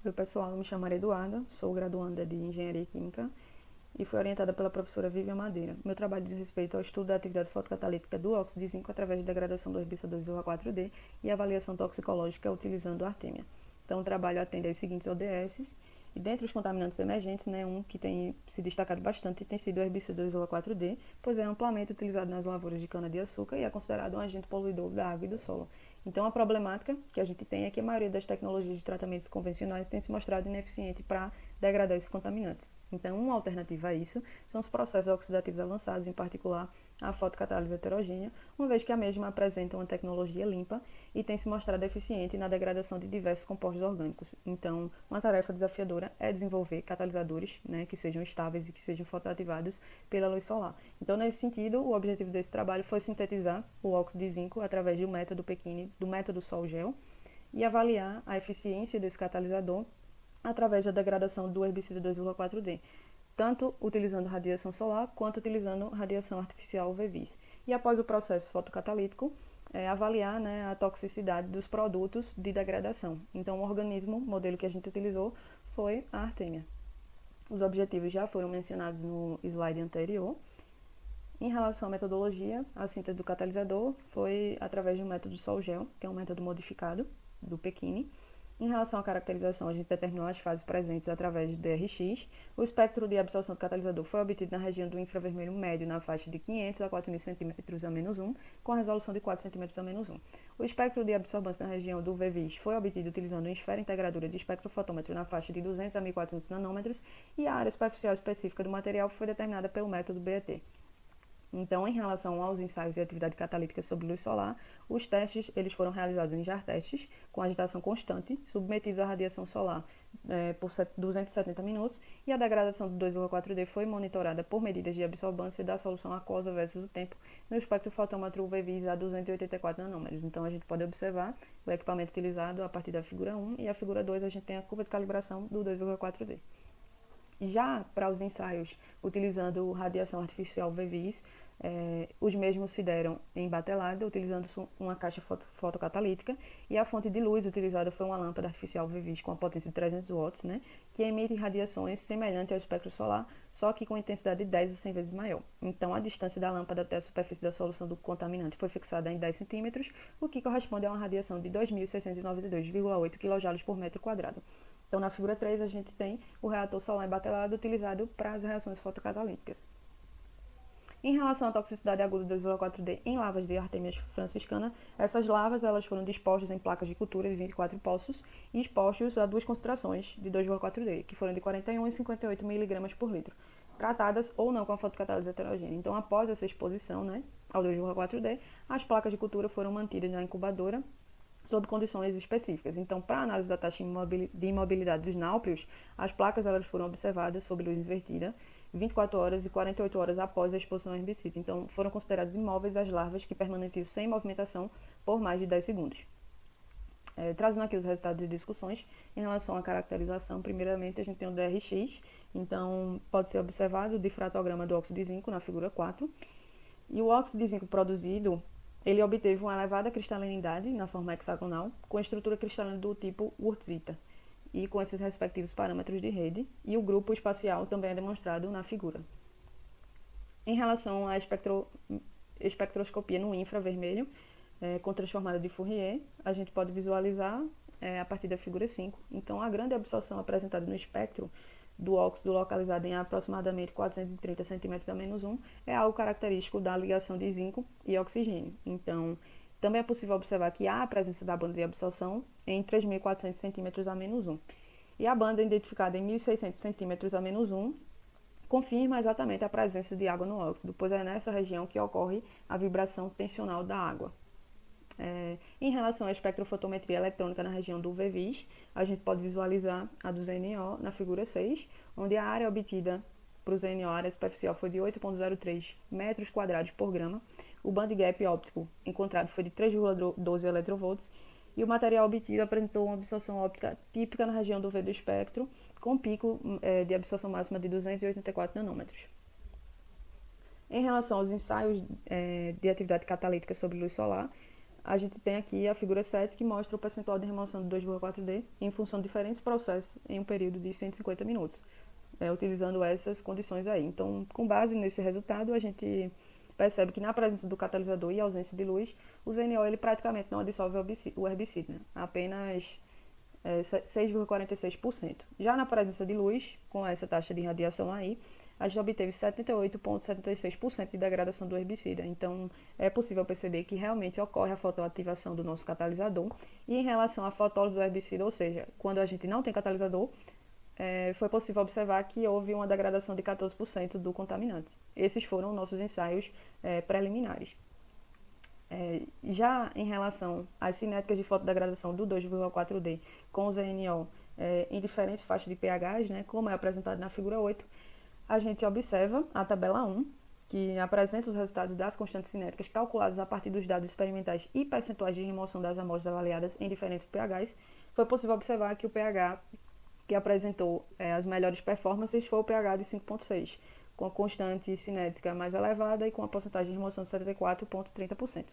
Oi, pessoal, eu me chamo Maria Eduarda, sou graduanda de Engenharia Química e fui orientada pela professora Vivian Madeira. Meu trabalho diz respeito ao estudo da atividade fotocatalítica do óxido de zinco através de degradação do herbicida 2,4-D e avaliação toxicológica utilizando artêmia. Então, o trabalho atende aos seguintes ODSs e dentre os contaminantes emergentes, um que tem se destacado bastante tem sido o herbicida 2,4-D, pois é amplamente utilizado nas lavouras de cana-de-açúcar e é considerado um agente poluidor da água e do solo. Então, a problemática que a gente tem é que a maioria das tecnologias de tratamentos convencionais tem se mostrado ineficiente para degradar esses contaminantes. Então, uma alternativa a isso são os processos oxidativos avançados, em particular a fotocatálise heterogênea, uma vez que a mesma apresenta uma tecnologia limpa e tem se mostrado eficiente na degradação de diversos compostos orgânicos. Então, uma tarefa desafiadora é desenvolver catalisadores, que sejam estáveis e que sejam fotoativados pela luz solar. Então, nesse sentido, o objetivo desse trabalho foi sintetizar o óxido de zinco através do método Pequini, do método Sol-Gel, e avaliar a eficiência desse catalisador através da degradação do herbicida 2,4-D, tanto utilizando radiação solar quanto utilizando radiação artificial UV-Vis. E após o processo fotocatalítico, avaliar a toxicidade dos produtos de degradação. Então, o modelo que a gente utilizou foi a artêmia. Os objetivos já foram mencionados no slide anterior. Em relação à metodologia, a síntese do catalisador foi através do método Sol-Gel, que é um método modificado do Pequini. Em relação à caracterização, a gente determinou as fases presentes através do DRX. O espectro de absorção do catalisador foi obtido na região do infravermelho médio, na faixa de 500 a 4.000 cm a -1, com a resolução de 4 cm a -1. O espectro de absorvância na região do UV-Vis foi obtido utilizando uma esfera integradora de espectrofotômetro na faixa de 200 a 1.400 nanômetros e a área superficial específica do material foi determinada pelo método BET. Então, em relação aos ensaios de atividade catalítica sob luz solar, os testes eles foram realizados em jar-testes, com agitação constante, submetidos à radiação solar por 270 minutos, e a degradação do 2,4-D foi monitorada por medidas de absorvância da solução aquosa versus o tempo no espectrofotômetro UV-Vis a 284 nanômetros. Então, a gente pode observar o equipamento utilizado a partir da figura 1 e a figura 2 a gente tem a curva de calibração do 2,4-D. Já para os ensaios utilizando radiação artificial UV-Vis, os mesmos se deram em batelada, utilizando uma caixa fotocatalítica, e a fonte de luz utilizada foi uma lâmpada artificial UV-Vis com a potência de 300 watts, que emite radiações semelhantes ao espectro solar, só que com intensidade de 10 a 100 vezes maior. Então, a distância da lâmpada até a superfície da solução do contaminante foi fixada em 10 centímetros, o que corresponde a uma radiação de 2.692,8 kJ por metro quadrado. Então, na figura 3, a gente tem o reator solar embatelado utilizado para as reações fotocatalíticas. Em relação à toxicidade aguda do 2,4-D em lavas de Artemia franciscana, essas lavas elas foram dispostas em placas de cultura de 24 poços e expostas a duas concentrações de 2,4-D, que foram de 41 e 58 mg por litro, tratadas ou não com a fotocatálise heterogênea. Então, após essa exposição ao 2,4-D, as placas de cultura foram mantidas na incubadora sob condições específicas. Então, para a análise da taxa de imobilidade dos náuplios, as placas elas foram observadas sob luz invertida 24 horas e 48 horas após a exposição ao herbicida. Então, foram consideradas imóveis as larvas que permaneciam sem movimentação por mais de 10 segundos. Trazendo aqui os resultados de discussões em relação à caracterização, primeiramente a gente tem o DRX, então pode ser observado o difratograma do óxido de zinco na figura 4, e o óxido de zinco produzido ele obteve uma elevada cristalinidade na forma hexagonal, com estrutura cristalina do tipo Wurtzita, e com esses respectivos parâmetros de rede, e o grupo espacial também é demonstrado na figura. Em relação à espectroscopia no infravermelho, com transformada de Fourier, a gente pode visualizar a partir da figura 5. Então, a grande absorção apresentada no espectro do óxido localizado em aproximadamente 430 cm a -1 é algo característico da ligação de zinco e oxigênio. Então, também é possível observar que há a presença da banda de absorção em 3.400 cm a -1. E a banda identificada em 1.600 cm a -1 confirma exatamente a presença de água no óxido, pois é nessa região que ocorre a vibração tensional da água. Em relação à espectrofotometria eletrônica na região do UV-Vis, a gente pode visualizar a do ZNO na figura 6, onde a área obtida para o ZNO, a área superficial, foi de 8,03 metros quadrados por grama. O band gap óptico encontrado foi de 3,12 eletrovolts e o material obtido apresentou uma absorção óptica típica na região do UV do espectro, com pico de absorção máxima de 284 nanômetros. Em relação aos ensaios de atividade catalítica sob luz solar, a gente tem aqui a figura 7, que mostra o percentual de remoção do 2,4D em função de diferentes processos em um período de 150 minutos, utilizando essas condições aí. Então, com base nesse resultado, a gente percebe que na presença do catalisador e ausência de luz, o ZNO ele praticamente não dissolve o herbicida, né? Apenas 6,46%. Já na presença de luz, com essa taxa de irradiação aí, a gente obteve 78,76% de degradação do herbicida. Então, é possível perceber que realmente ocorre a fotoativação do nosso catalisador. E em relação à fotólise do herbicida, ou seja, quando a gente não tem catalisador, foi possível observar que houve uma degradação de 14% do contaminante. Esses foram nossos ensaios preliminares. Já em relação às cinéticas de fotodegradação do 2,4D com o ZNO em diferentes faixas de pHs, né, como é apresentado na figura 8, a gente observa a tabela 1, que apresenta os resultados das constantes cinéticas calculadas a partir dos dados experimentais e percentuais de remoção das amostras avaliadas em diferentes pHs. Foi possível observar que o pH que apresentou as melhores performances foi o pH de 5,6, com a constante cinética mais elevada e com a porcentagem de remoção de 74,30%.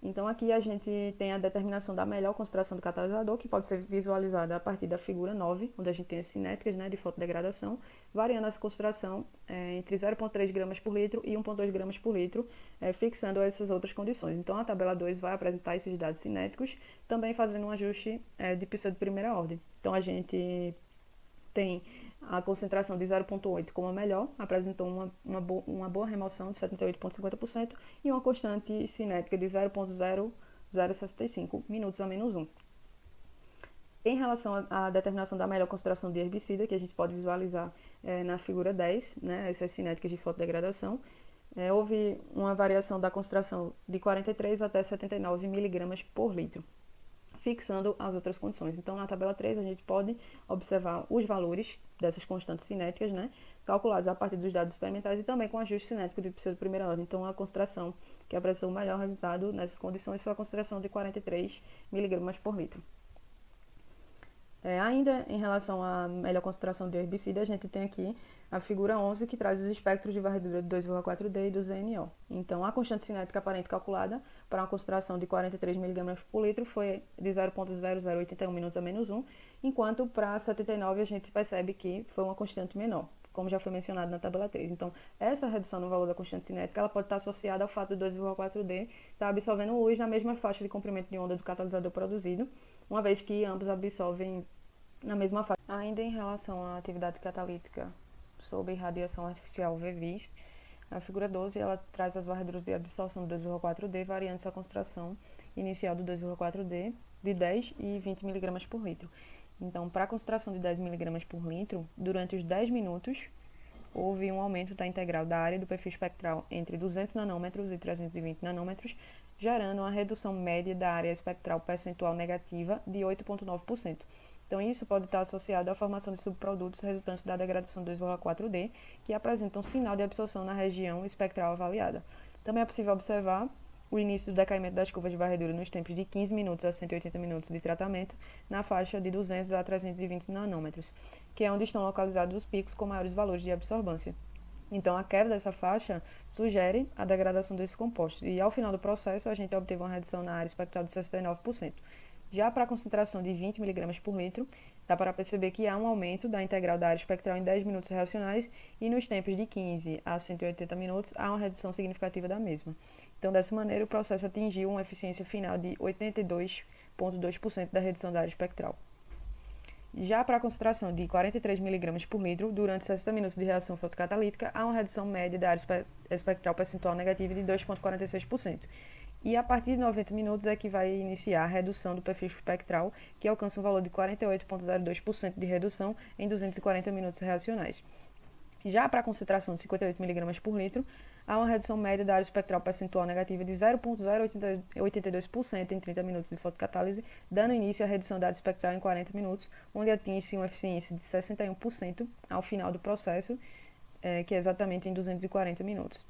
Então, aqui a gente tem a determinação da melhor concentração do catalisador, que pode ser visualizada a partir da figura 9, onde a gente tem as cinéticas, né, de fotodegradação, variando essa concentração entre 0,3 gramas por litro e 1,2 gramas por litro, fixando essas outras condições. Então, a tabela 2 vai apresentar esses dados cinéticos, também fazendo um ajuste de precisa de primeira ordem. Então, a gente tem a concentração de 0,8 como a melhor, apresentou uma boa remoção de 78,50% e uma constante cinética de 0,0065 minutos a menos 1. Em relação à determinação da melhor concentração de herbicida, que a gente pode visualizar na figura 10, né, essas cinéticas de fotodegradação, houve uma variação da concentração de 43 até 79 miligramas por litro, fixando as outras condições. Então, na tabela 3, a gente pode observar os valores dessas constantes cinéticas, né, calculados a partir dos dados experimentais e também com ajuste cinético de pseudo primeira ordem. Então, a concentração que apresentou o melhor resultado nessas condições foi a concentração de 43 miligramas por litro. Ainda em relação à melhor concentração de herbicida, a gente tem aqui a figura 11, que traz os espectros de varredura de 2,4D e do ZNO. Então, a constante cinética aparente calculada para uma concentração de 43 mg por litro foi de 0,0081 minutos a menos 1, enquanto para 79 a gente percebe que foi uma constante menor, como já foi mencionado na tabela 3. Então, essa redução no valor da constante cinética ela pode estar associada ao fato do 2,4D estar absorvendo luz na mesma faixa de comprimento de onda do catalisador produzido, uma vez que ambos absorvem na mesma faixa. Ainda em relação à atividade catalítica sob radiação artificial VVIS, a figura 12 ela traz as varreduras de absorção do 2,4D, variando sua concentração inicial do 2,4D de 10 e 20 mg por litro. Então, para a concentração de 10 mg por litro, durante os 10 minutos, houve um aumento da integral da área do perfil espectral entre 200 nanômetros e 320 nanômetros, gerando uma redução média da área espectral percentual negativa de 8,9%. Então, isso pode estar associado à formação de subprodutos resultantes da degradação do 2,4D, que apresentam sinal de absorção na região espectral avaliada. Também é possível observar o início do decaimento das curvas de varredura nos tempos de 15 minutos a 180 minutos de tratamento, na faixa de 200 a 320 nanômetros, que é onde estão localizados os picos com maiores valores de absorvância. Então, a queda dessa faixa sugere a degradação desses compostos, e ao final do processo, a gente obteve uma redução na área espectral de 69%. Já para a concentração de 20 mg por litro, dá para perceber que há um aumento da integral da área espectral em 10 minutos reacionais e nos tempos de 15 a 180 minutos há uma redução significativa da mesma. Então, dessa maneira, o processo atingiu uma eficiência final de 82,2% da redução da área espectral. Já para a concentração de 43 mg por litro, durante 60 minutos de reação fotocatalítica, há uma redução média da área espectral percentual negativa de 2,46%. E a partir de 90 minutos é que vai iniciar a redução do perfil espectral, que alcança um valor de 48,02% de redução em 240 minutos reacionais. Já para a concentração de 58 mg por litro, há uma redução média da área espectral percentual negativa de 0,082% em 30 minutos de fotocatálise, dando início à redução da área espectral em 40 minutos, onde atinge-se uma eficiência de 61% ao final do processo, que é exatamente em 240 minutos.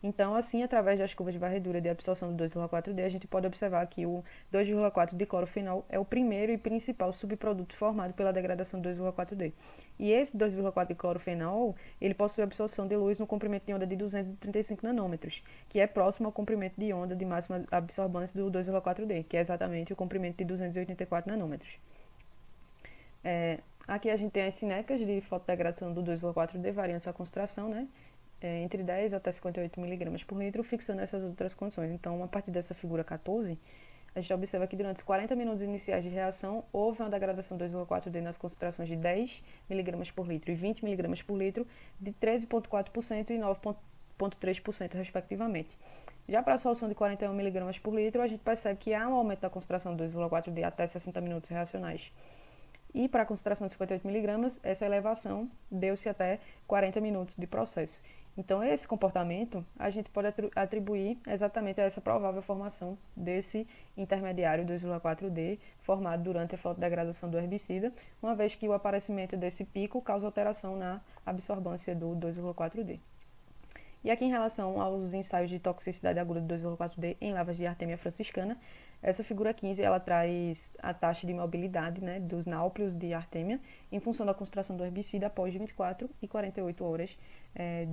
Então, assim, através das curvas de varredura de absorção do 2,4-D, a gente pode observar que o 2,4 de clorofenol é o primeiro e principal subproduto formado pela degradação do 2,4-D. E esse 2,4 de clorofenol, ele possui absorção de luz no comprimento de onda de 235 nanômetros, que é próximo ao comprimento de onda de máxima absorvância do 2,4-D, que é exatamente o comprimento de 284 nanômetros. Aqui a gente tem as cinecas de fotodegradação do 2,4-D, variando sua concentração, né? Entre 10 até 58 mg por litro, fixando essas outras condições. Então, a partir dessa figura 14, a gente observa que durante os 40 minutos iniciais de reação, houve uma degradação do 2,4-D nas concentrações de 10 mg por litro e 20 mg por litro, de 13,4% e 9,3%, respectivamente. Já para a solução de 41 mg por litro, a gente percebe que há um aumento da concentração do 2,4-D até 60 minutos reacionais. E para a concentração de 58 mg, essa elevação deu-se até 40 minutos de processo. Então, esse comportamento a gente pode atribuir exatamente a essa provável formação desse intermediário 2,4-D formado durante a fotodegradação do herbicida, uma vez que o aparecimento desse pico causa alteração na absorvância do 2,4-D. E aqui em relação aos ensaios de toxicidade aguda do 2,4-D em lavas de Artemia franciscana, essa figura 15 ela traz a taxa de mobilidade, né, dos náuplios de Artemia em função da concentração do herbicida após 24 e 48 horas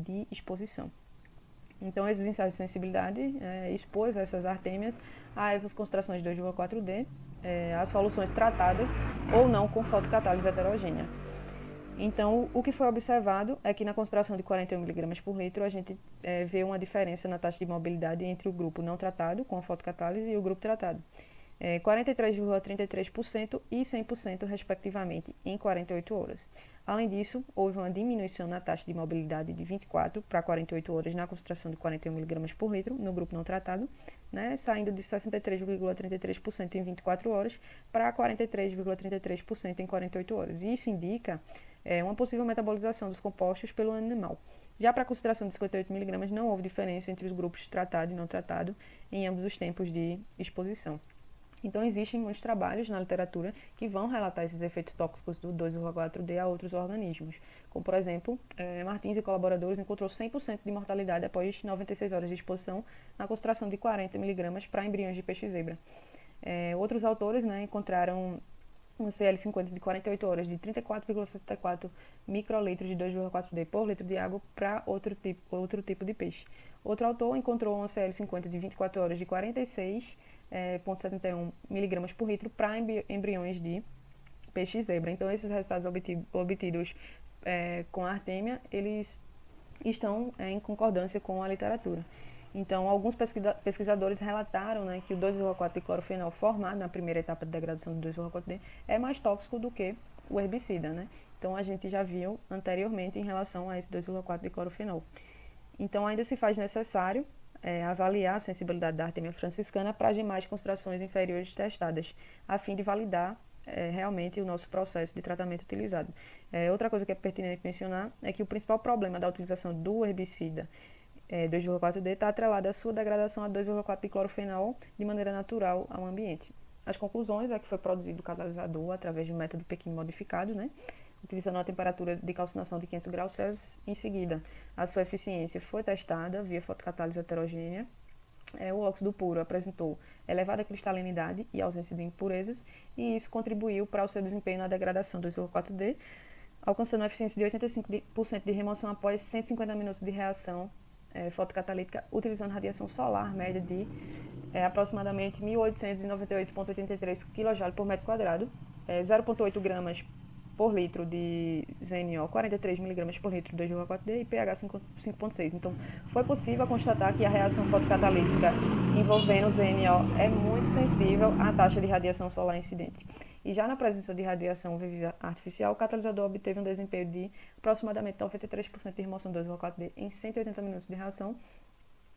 de exposição. Então, esses ensaios de sensibilidade expôs essas artêmias a essas concentrações de 2,4-D, as soluções tratadas ou não com fotocatálise heterogênea. Então, o que foi observado é que na concentração de 41 mg por litro, a gente vê uma diferença na taxa de mobilidade entre o grupo não tratado, com a fotocatálise, e o grupo tratado. 43,33% e 100%, respectivamente, em 48 horas. Além disso, houve uma diminuição na taxa de mobilidade de 24 para 48 horas na concentração de 41 mg por litro, no grupo não tratado, né, saindo de 63,33% em 24 horas para 43,33% em 48 horas. E isso indica uma possível metabolização dos compostos pelo animal. Já para a concentração de 58 mg, não houve diferença entre os grupos tratado e não tratado em ambos os tempos de exposição. Então, existem muitos trabalhos na literatura que vão relatar esses efeitos tóxicos do 2,4-D a outros organismos. Como, por exemplo, Martins e colaboradores encontrou 100% de mortalidade após 96 horas de exposição na concentração de 40 mg para embriões de peixe-zebra. Outros autores encontraram um CL50 de 48 horas de 34,64 microlitros de 2,4-D por litro de água para outro tipo de peixe. Outro autor encontrou um CL50 de 24 horas de 46,71 mg por litro para embriões de peixe-zebra. Então, esses resultados obtidos com a artêmia, eles estão em concordância com a literatura. Então, alguns pesquisadores relataram que o 2,4 de clorofenol formado na primeira etapa de degradação do 2,4-D é mais tóxico do que o herbicida, Então, a gente já viu anteriormente em relação a esse 2,4 de clorofenol. Então, ainda se faz necessário avaliar a sensibilidade da Artemia franciscana para as demais concentrações inferiores testadas, a fim de validar realmente o nosso processo de tratamento utilizado. Outra coisa que é pertinente mencionar é que o principal problema da utilização do herbicida 2,4-D está atrelado à sua degradação a 2,4 de clorofenol de maneira natural ao ambiente. As conclusões é que foi produzido o catalisador através de um método Pequim modificado, utilizando uma temperatura de calcinação de 500 graus Celsius. Em seguida, a sua eficiência foi testada via fotocatálise heterogênea. O óxido puro apresentou elevada cristalinidade e ausência de impurezas, e isso contribuiu para o seu desempenho na degradação do 2,4-D, alcançando uma eficiência de 85% de remoção após 150 minutos de reação fotocatalítica, utilizando radiação solar média de aproximadamente 1.898,83 kJ por metro quadrado, 0,8 gramas por litro de ZNO, 43 mg por litro de 2,4-D e pH 5,6. Então, foi possível constatar que a reação fotocatalítica envolvendo o ZNO é muito sensível à taxa de radiação solar incidente. E já na presença de radiação artificial, o catalisador obteve um desempenho de aproximadamente 93% de remoção de 2,4-D em 180 minutos de reação,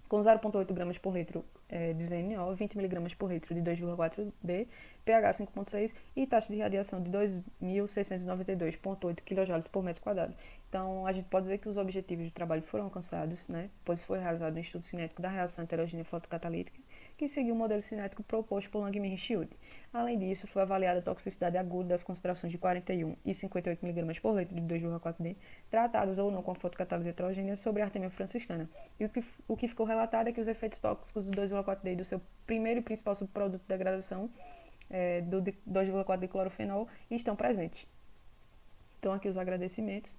com 0,8 gramas por litro de ZNO, 20 mg por litro de 2,4-D, pH 5,6 e taxa de radiação de 2.692,8 kJ por metro quadrado. Então, Então, a gente pode dizer que os objetivos do trabalho foram alcançados, né? Pois foi realizado um estudo cinético da reação heterogênea fotocatalítica, que seguiu o modelo cinético proposto por Langmuir e Chiude. Além disso, foi avaliada a toxicidade aguda das concentrações de 41 e 58 mg por litro de 2,4-D, tratadas ou não com a fotocatálise heterogênea sobre a artemia franciscana. E o que ficou relatado é que os efeitos tóxicos do 2,4-D e do seu primeiro e principal subproduto de degradação, do 2,4-D clorofenol, estão presentes. Então, aqui os agradecimentos.